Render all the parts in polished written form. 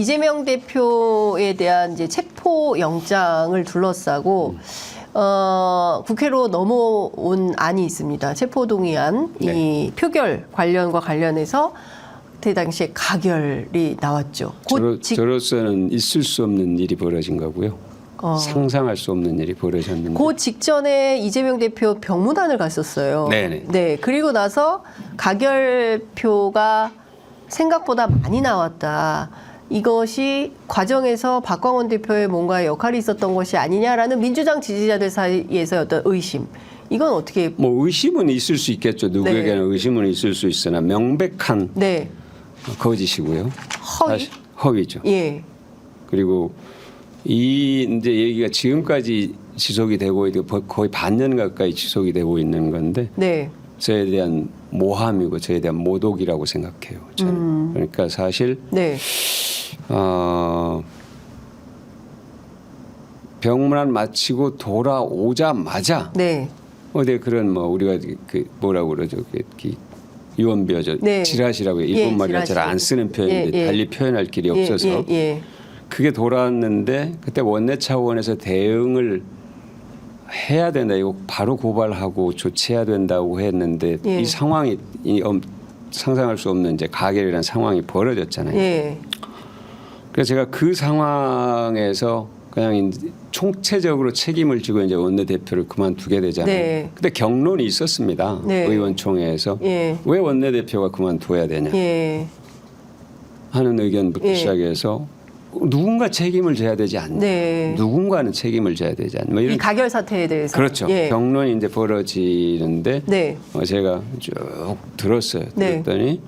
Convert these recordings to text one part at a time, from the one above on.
이재명 대표에 대한 이제 체포 영장을 둘러싸고 국회로 넘어온 안이 있습니다. 체포동의안 이 표결 관련해서 그때 당시에 가결이 나왔죠. 저로서는 있을 수 없는 일이 벌어진 거고요. 상상할 수 없는 일이 벌어졌는데. 그 직전에 이재명 대표 병문안을 갔었어요. 네네. 네. 그리고 나서 가결표가 생각보다 많이 나왔다. 이것이 과정에서 박광원 대표의 뭔가 역할이 있었던 것이 아니냐라는 민주당 지지자들 사이에서 어떤 의심. 이건 어떻게? 뭐 의심은 있을 수 있겠죠. 누구에게는 의심은 있을 수 있으나 명백한 거짓이고요. 허위? 허위죠. 예. 그리고 이 이제 얘기가 지금까지 지속이 되고 있고 거의 반년 가까이 지속이 되고 있는 건데 저에 대한 모함이고 저에 대한 모독이라고 생각해요. 저는. 그러니까 사실 병문안 마치고 돌아오자마자 어디 그런 뭐 우리가 그 뭐라고 그러죠? 유언비어죠. 지라시라고 일본 말이라 잘 안 쓰는 표현인데 달리 표현할 길이 없어서 그게 돌아왔는데 그때 원내 차원에서 대응을 해야 된다. 이거 바로 고발하고 조치해야 된다고 했는데 이 상황이 상상할 수 없는 이제 가결이라는 상황이 벌어졌잖아요. 그래서 제가 그 상황에서 그냥 이제 총체적으로 책임을 지고 이제 원내대표를 그만두게 되잖아요. 근데 경론이 있었습니다. 의원총회에서 왜 원내대표가 그만둬야 되냐 하는 의견부터 시작해서 누군가 책임을 져야 되지 않나. 누군가는 책임을 져야 되지 않나. 뭐 이 가결 사태에 대해서. 그렇죠. 경론이 이제 벌어지는데 제가 쭉 들었어요. 그랬더니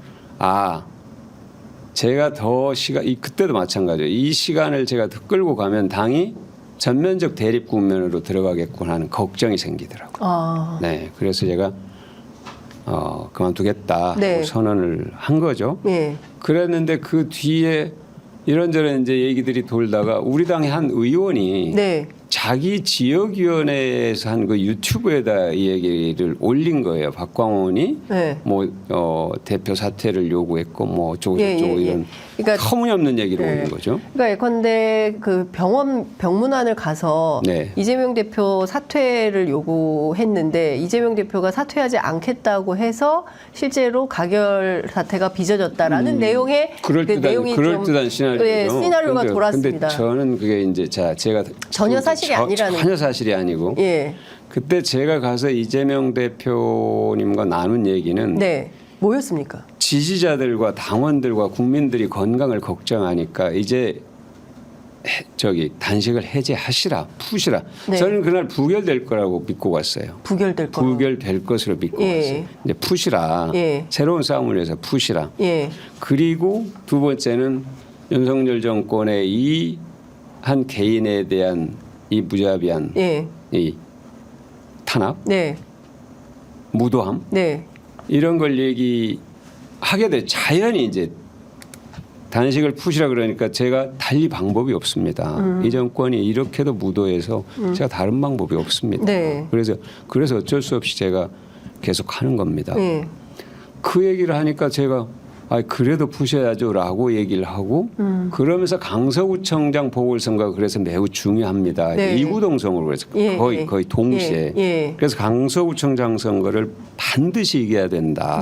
제가 더 그때도 마찬가지예요. 이 시간을 제가 더 끌고 가면 당이 전면적 대립 국면으로 들어가겠구나 하는 걱정이 생기더라고요. 그래서 제가 그만두겠다 선언을 한 거죠. 그랬는데 그 뒤에 이런저런 이제 얘기들이 돌다가 우리 당의 한 의원이 자기 지역위원회에서 한 그 유튜브에다 이 얘기를 올린 거예요. 박광원이 뭐 대표 사퇴를 요구했고 뭐 어쩌고 저쩌고 이런 그러니까 터무니없는 얘기를 올린 거죠. 그러니까 예컨대 그 병문안을 가서 이재명 대표 사퇴를 요구했는데 이재명 대표가 사퇴하지 않겠다고 해서 실제로 가결 사태가 빚어졌다라는 내용의 그럴듯한 시나리오죠. 시나리오가 돌았습니다. 근데 저는 그게 이제 제가 전혀 사실이 아니라는 전혀 사실이 아니고 그때 제가 가서 이재명 대표님과 나눈 얘기는 뭐였습니까? 지지자들과 당원들과 국민들이 건강을 걱정하니까 이제 단식을 해제하시라, 푸시라. 저는 그날 부결될 거라고 믿고 갔어요. 부결될 것으로 믿고 갔어요. 이제 푸시라. 새로운 싸움을 위해서 푸시라. 그리고 두 번째는 윤석열 정권의 이 한 개인에 대한 이 무자비한 이 탄압, 무도함, 이런 걸 얘기하게 돼 자연히 이제 단식을 푸시라 그러니까 제가 달리 방법이 없습니다. 이 정권이 이렇게도 무도해서 제가 다른 방법이 없습니다. 그래서 어쩔 수 없이 제가 계속 하는 겁니다. 그 얘기를 하니까 제가 그래도 푸셔야죠라고 얘기를 하고 그러면서 강서구청장 보궐선거가 그래서 매우 중요합니다. 이구동성으로 그래서 거의 동시에 그래서 강서구청장 선거를 반드시 이겨야 된다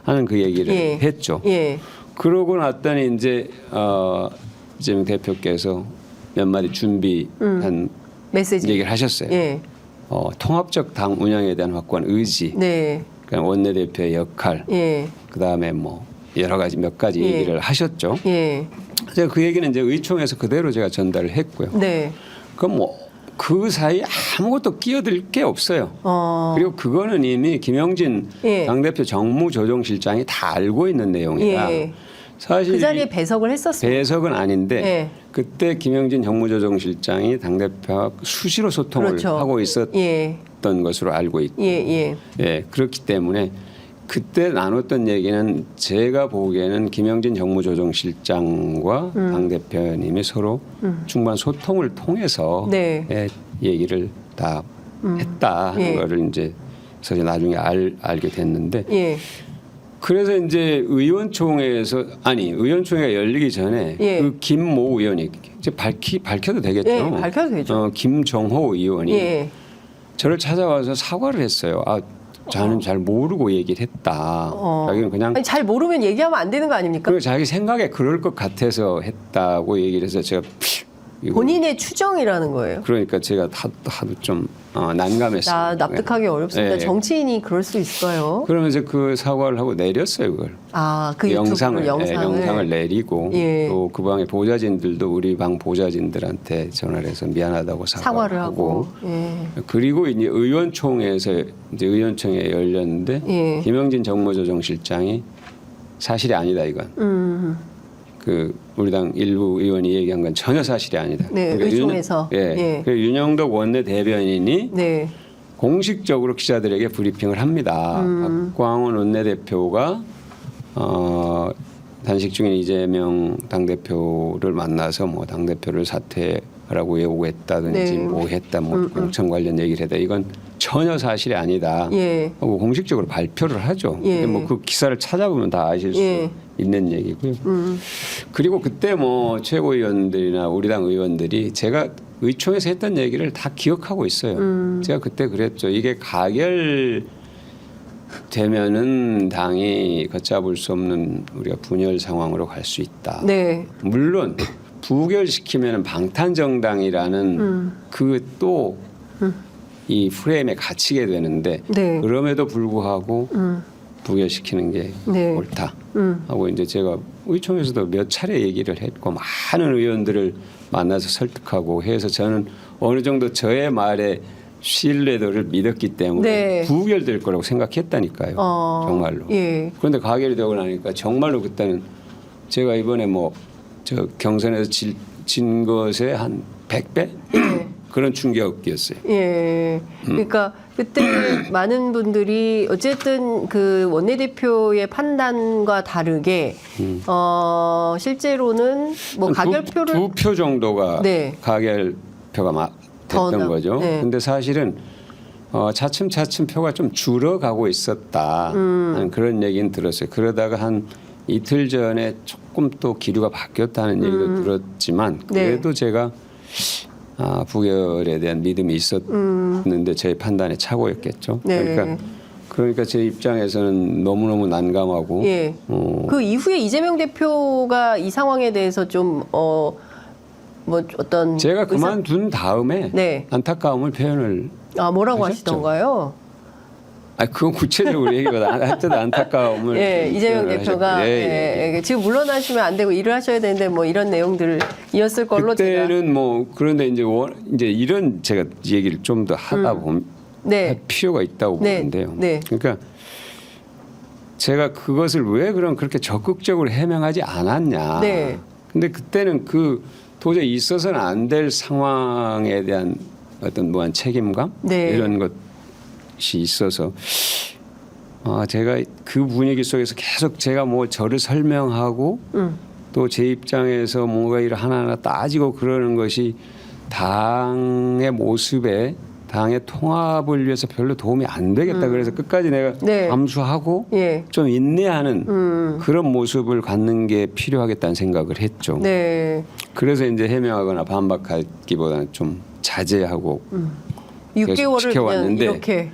하는 그 얘기를 했죠. 그러고 났더니 이제 이재명 대표께서 몇 마디 준비한 메시지 얘기를 하셨어요. 통합적 당 운영에 대한 확고한 의지, 그러니까 원내대표의 역할, 그 다음에 뭐 여러 가지 몇 가지 얘기를 하셨죠. 제가 그 얘기는 이제 의총에서 그대로 제가 전달을 했고요. 그럼 뭐 그 사이 아무것도 끼어들 게 없어요. 그리고 그거는 이미 김영진 당대표 정무조정실장이 다 알고 있는 내용이다. 사실 그 자리에 배석을 했었습니다. 배석은 아닌데 그때 김영진 정무조정실장이 당대표와 수시로 소통을 하고 있었던 것으로 알고 있고 그렇기 때문에 그때 나눴던 얘기는 제가 보기에는 김영진 정무조정실장과 당대표님이 서로 충분한 소통을 통해서 얘기를 다 했다 하는 거를 이제 나중에 알게 됐는데 그래서 이제 의원총회가 열리기 전에 예. 그 김모 의원이 이제 밝혀도 되겠죠. 예, 밝혀도 되죠. 김종호 의원이 예. 저를 찾아와서 사과를 했어요. 저는 잘 모르고 얘기를 했다. 자기는 그냥 아니, 잘 모르면 얘기하면 안 되는 거 아닙니까? 그리고 자기 생각에 그럴 것 같아서 했다고 얘기를 해서 제가 이거 본인의 추정이라는 거예요. 그러니까 제가 하도 좀 난감했어요. 납득하기 어렵습니다. 예. 정치인이 그럴 수 있어요. 그러면서 그 사과를 하고 내렸어요, 그걸. 그 영상을 영상을 내리고 예. 또 그 방의 보좌진들도 우리 방 보좌진들한테 전화를 해서 미안하다고 사과를 하고. 예. 그리고 이제 의원총회에서 이제 의원총회 열렸는데 예. 김영진 정무조정실장이 사실이 아니다 이건. 그 우리 당 일부 의원이 얘기한 건 전혀 사실이 아니다. 네, 의총에서. 예. 그래서 윤영덕 원내 대변인이 네. 공식적으로 기자들에게 브리핑을 합니다. 박광원 원내대표가 단식 중인 이재명 당대표를 만나서 뭐 당대표를 사퇴하라고 요구했다든지 네. 뭐 했다 뭐 공천 관련 얘기를 했다. 이건 전혀 사실이 아니다. 예. 하고 공식적으로 발표를 하죠. 예. 뭐 그 기사를 찾아보면 다 아실 수 예. 있는 얘기고요. 그리고 그때 뭐 최고위원들이나 우리 당 의원들이 제가 의총에서 했던 얘기를 다 기억하고 있어요. 제가 그때 그랬죠. 이게 가결되면은 당이 걷잡을 수 없는 우리가 분열 상황으로 갈 수 있다. 네. 물론 부결시키면은 방탄정당이라는 그 또 이 프레임에 갇히게 되는데 네. 그럼에도 불구하고 부결시키는 게 네. 옳다 하고 이제 제가 의총에서도 몇 차례 얘기를 했고 많은 의원들을 만나서 설득하고 해서 저는 어느 정도 저의 말에 신뢰도를 믿었기 때문에 네. 부결될 거라고 생각했다니까요. 정말로. 예. 그런데 가결이 되고 나니까 정말로 그때는 제가 이번에 뭐 저 경선에서 진 것에 한 100배 그런 충격이었어요. 예. 그러니까 그때 많은 분들이 어쨌든 그 원내대표의 판단과 다르게 실제로는 뭐 가결표를 두 표 정도가 네. 가결표가 됐던 거죠. 네. 근데 사실은 차츰 표가 좀 줄어가고 있었다 하는 그런 얘기는 들었어요. 그러다가 한 이틀 전에 조금 또 기류가 바뀌었다는 얘기도 들었지만 그래도 제가 부결에 대한 믿음이 있었는데 제 판단의 착오였겠죠. 네. 그러니까 제 입장에서는 너무너무 난감하고 예. 그 이후에 이재명 대표가 이 상황에 대해서 좀 뭐 어떤 제가 그만둔 다음에 네. 안타까움을 표현을 뭐라고 하셨죠. 하시던가요? 그건 구체적으로 얘기보다 하여튼 안타까움을 예, 이재명 대표가 예. 지금 물러나시면 안 되고 일을 하셔야 되는데 뭐 이런 내용들이었을 걸로 그때는 뭐 그런데 이제 이런 제가 얘기를 좀 더 하다 보면 할 필요가 있다고 보는데요. 네. 그러니까 제가 그것을 왜 그렇게 적극적으로 해명하지 않았냐. 네. 근데 그때는 그 도저히 있어서는 안 될 상황에 대한 어떤 무한 책임감 네. 이런 것이 있어서 제가 그 분위기 속에서 계속 제가 뭐 저를 설명하고 또 제 입장에서 뭔가 일을 하나하나 따지고 그러는 것이 당의 모습에 당의 통합을 위해서 별로 도움이 안 되겠다. 그래서 끝까지 내가 네. 감수하고 예. 좀 인내하는 그런 모습을 갖는 게 필요하겠다는 생각을 했죠. 네. 그래서 이제 해명하거나 반박하기보다는 좀 자제하고 6개월을 그냥 지켜왔는데 이렇게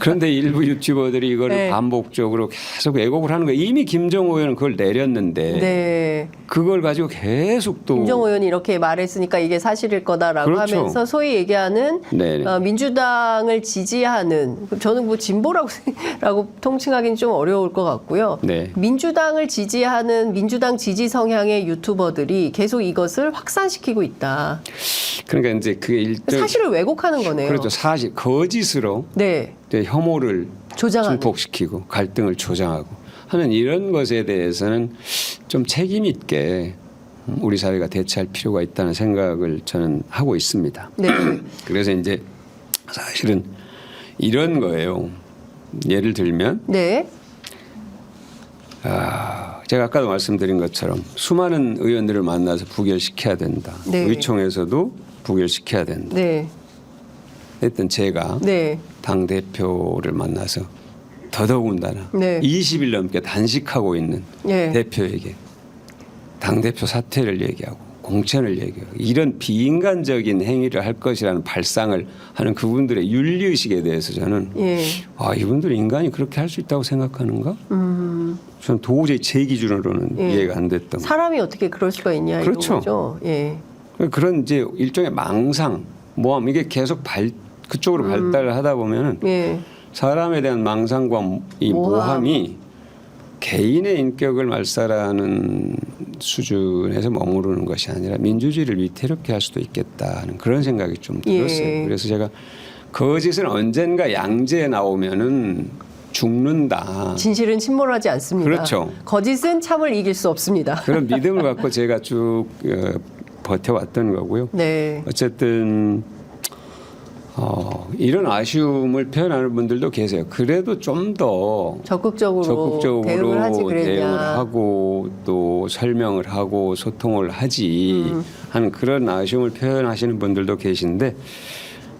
그런데 일부 유튜버들이 이거를 네. 반복적으로 계속 왜곡을 하는 거예요. 이미 김정호 의원은 그걸 내렸는데 네. 그걸 가지고 계속 또 김정호 의원이 이렇게 말했으니까 이게 사실일 거다라고 그렇죠. 하면서 소위 얘기하는 네네. 민주당을 지지하는 저는 뭐 진보라고 라고 통칭하기는 좀 어려울 것 같고요. 네. 민주당을 지지하는 민주당 지지 성향의 유튜버들이 계속 이것을 확산시키고 있다. 그러니까 이제 그게 일종 사실을 왜곡하는 거네요. 그렇죠. 사실 거짓으로 네. 혐오를 조장하는. 증폭시키고 갈등을 조장하고 하는 이런 것에 대해서는 좀 책임 있게 우리 사회가 대처할 필요가 있다는 생각을 저는 하고 있습니다. 네. 그래서 이제 사실은 이런 거예요. 예를 들면 네. 제가 아까도 말씀드린 것처럼 수많은 의원들을 만나서 부결시켜야 된다. 네. 의총에서도 부결시켜야 된다. 네. 했던 제가 네. 당 대표를 만나서 더더군다나 네. 20일 넘게 단식하고 있는 예. 대표에게 당대표 사퇴를 얘기하고 공천을 얘기하고 이런 비인간적인 행위를 할 것이라는 발상을 하는 그분들의 윤리의식에 대해서 저는 예. 이분들이 인간이 그렇게 할 수 있다고 생각하는가? 저는 도저히 제 기준으로는 예. 이해가 안 됐던 거예요. 사람이 어떻게 그럴 수가 있냐 그렇죠. 이거죠. 예. 그런 이제 일종의 망상, 모함 이게 계속 그쪽으로 발달을 하다 보면은 예. 사람에 대한 망상과 이 모함이 개인의 인격을 말살하는 수준에서 머무르는 것이 아니라 민주주의를 위태롭게 할 수도 있겠다는 그런 생각이 좀 들었어요. 예. 그래서 제가 거짓은 언젠가 양재에 나오면은 죽는다. 진실은 침몰하지 않습니다. 그렇죠. 거짓은 참을 이길 수 없습니다. 그런 믿음을 갖고 제가 쭉 버텨왔던 거고요. 네. 어쨌든 이런 아쉬움을 표현하는 분들도 계세요. 그래도 좀 더 적극적으로 대응을 하지 그랬냐. 대응을 하고 또 설명을 하고 소통을 하지 하는 그런 아쉬움을 표현하시는 분들도 계신데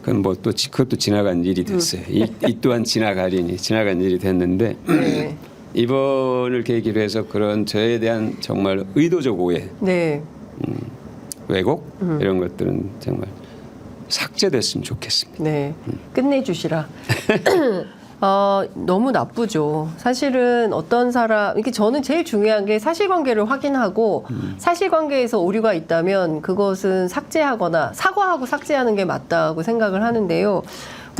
그건 뭐 또 그것도 지나간 일이 됐어요. 이 또한 지나간 일이 됐는데 네. 이번을 계기로 해서 그런 저에 대한 정말 의도적 오해, 네. 왜곡 이런 것들은 정말 삭제됐으면 좋겠습니다. 네. 끝내주시라. 너무 나쁘죠. 사실은 어떤 사람, 이렇게 저는 제일 중요한 게 사실관계를 확인하고 사실관계에서 오류가 있다면 그것은 삭제하거나 사과하고 삭제하는 게 맞다고 생각을 하는데요.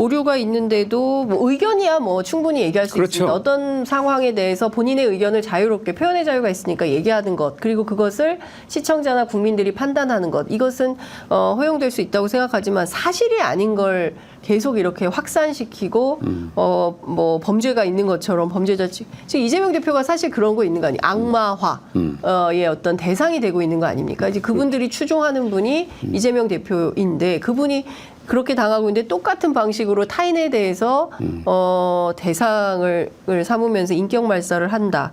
오류가 있는데도 뭐 의견이야 뭐 충분히 얘기할 수 그렇죠. 있습니다. 어떤 상황에 대해서 본인의 의견을 자유롭게 표현의 자유가 있으니까 얘기하는 것 그리고 그것을 시청자나 국민들이 판단하는 것 이것은 허용될 수 있다고 생각하지만 사실이 아닌 걸 계속 이렇게 확산시키고 뭐 범죄가 있는 것처럼 범죄자 지금 이재명 대표가 사실 그런 거 있는 거 아니에요? 악마화의 어떤 대상이 되고 있는 거 아닙니까? 이제 그분들이 추종하는 분이 이재명 대표인데 그분이 그렇게 당하고 있는데 똑같은 방식으로 타인에 대해서 대상을 삼으면서 인격 말살을 한다.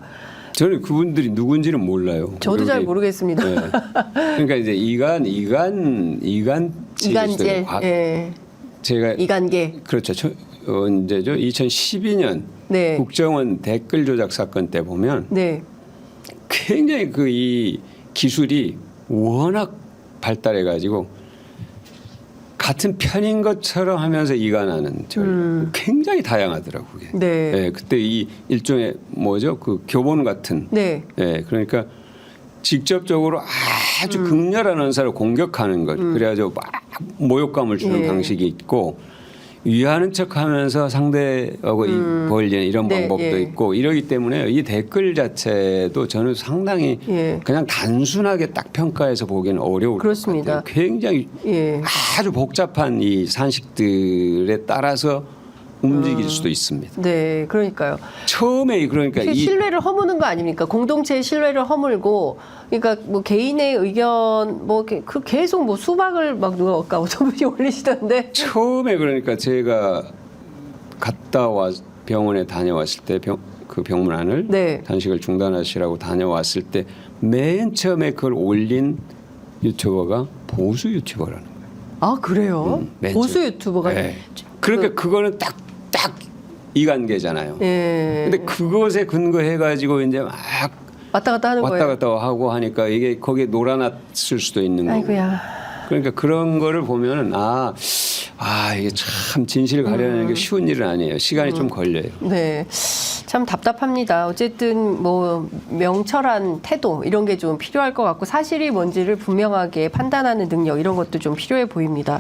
저는 그분들이 누군지는 몰라요. 저도 잘 모르겠습니다. 네. 그러니까 이제 이간질, 예. 제가 이간계. 그렇죠. 언제죠? 2012년 네. 국정원 댓글 조작 사건 때 보면 네. 굉장히 이 기술이 워낙 발달해 가지고 같은 편인 것처럼 하면서 이간하는 굉장히 다양하더라고요. 그게. 네. 네, 그때 이 일종의 뭐죠? 그 교본 같은. 네. 네, 그러니까 직접적으로 아주 극렬한 언사를 공격하는 것. 그래가지고 막 모욕감을 주는 예. 방식이 있고 위하는 척하면서 상대하고 벌리는 이런 네, 방법도 예. 있고 이러기 때문에 이 댓글 자체도 저는 상당히 예. 그냥 단순하게 딱 평가해서 보기는 어려울 그렇습니다. 것 같아요. 굉장히 예. 아주 복잡한 이 산식들에 따라서 움직일 수도 있습니다. 네. 그러니까요. 처음에 그러니까 이 신뢰를 허무는 거 아닙니까? 공동체의 신뢰를 허물고, 그러니까 뭐 개인의 의견, 뭐 계속 뭐 수박을 막 누가 아까 어떤 분이 올리시던데. 처음에 그러니까 제가 병원에 다녀왔을 때 그 병문안을 네. 단식을 중단하시라고 다녀왔을 때 맨 처음에 그걸 올린 유튜버가 보수 유튜버라는 거예요. 아 그래요? 맨 보수 처음. 유튜버가. 네. 그러니까 그거는 딱 이관계잖아요. 예. 근데 그것에 근거해 가지고 이제 막 왔다 갔다 하는 왔다 거예요. 갔다 하고 하니까 이게 거기에 놀아놨을 수도 있는 거고. 아이고야. 그러니까 그런 거를 보면은 이게 참 진실을 가려내는 게 쉬운 일은 아니에요. 시간이 좀 걸려요. 네. 참 답답합니다. 어쨌든 뭐 명철한 태도 이런 게 좀 필요할 것 같고 사실이 뭔지를 분명하게 판단하는 능력 이런 것도 좀 필요해 보입니다.